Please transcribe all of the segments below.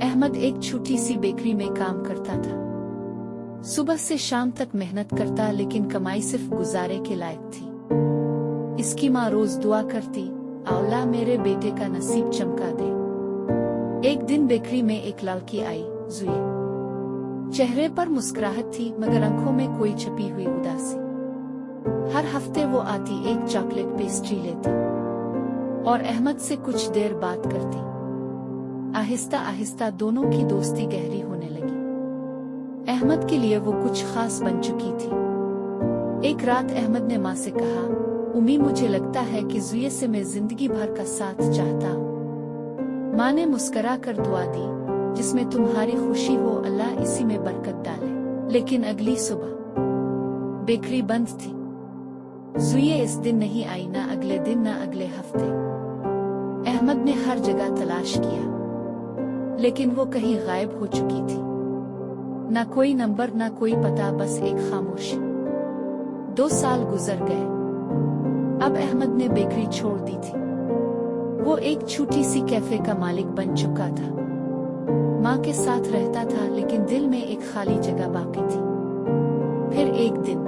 अहमद एक छोटी सी बेकरी में काम करता था। सुबह से शाम तक मेहनत करता, लेकिन कमाई सिर्फ गुजारे के लायक थी। इसकी माँ रोज दुआ करती, अल्लाह मेरे बेटे का नसीब चमका दे। एक दिन बेकरी में एक लड़की आई, ज़ुई। चेहरे पर मुस्कुराहट थी, मगर आंखों में कोई छुपी हुई उदासी। हर हफ्ते वो आती, एक चॉकलेट पेस्ट्री लेती और अहमद से कुछ देर बात करती। आहिस्ता आहिस्ता दोनों की दोस्ती गहरी होने लगी। अहमद के लिए वो कुछ खास बन चुकी थी। एक रात अहमद ने माँ से कहा, उम्मी मुझे लगता है कि ज़ुई से मैं जिंदगी भर का साथ चाहता हूँ। माँ ने मुस्कुरा कर दुआ दी, जिसमें तुम्हारी खुशी हो अल्लाह इसी में बरकत डाले। लेकिन अगली सुबह बेकरी बंद थी। ज़ुई इस दिन नहीं आई, ना अगले दिन ना अगले हफ्ते। अहमद ने हर जगह तलाश किया, लेकिन वो कहीं गायब हो चुकी थी। ना कोई नंबर, ना कोई पता, बस एक खामोशी। 2 साल गुजर गए। अब अहमद ने बेकरी छोड़ दी थी। वो एक छोटी सी कैफे का मालिक बन चुका था। माँ के साथ रहता था, लेकिन दिल में एक खाली जगह बाकी थी। फिर एक दिन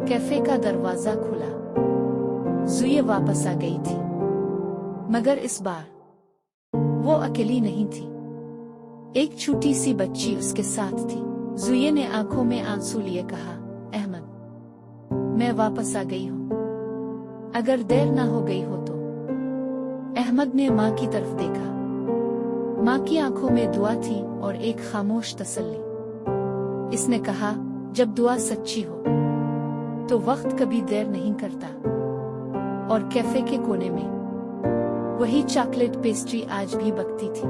कैफे का दरवाजा खुला। ज़ुई वापस आ गई थी, मगर इस बार वो अकेली नहीं थी। एक छोटी सी बच्ची उसके साथ थी। ज़ुई ने आंखों में आंसू लिए कहा, अहमद मैं वापस आ गई हूँ, अगर देर ना हो गई हो तो। अहमद ने माँ की तरफ देखा। माँ की आंखों में दुआ थी और एक खामोश तसल्ली। इसने कहा, जब दुआ सच्ची हो तो वक्त कभी देर नहीं करता। और कैफे के कोने में वही चॉकलेट पेस्ट्री आज भी बकती थी।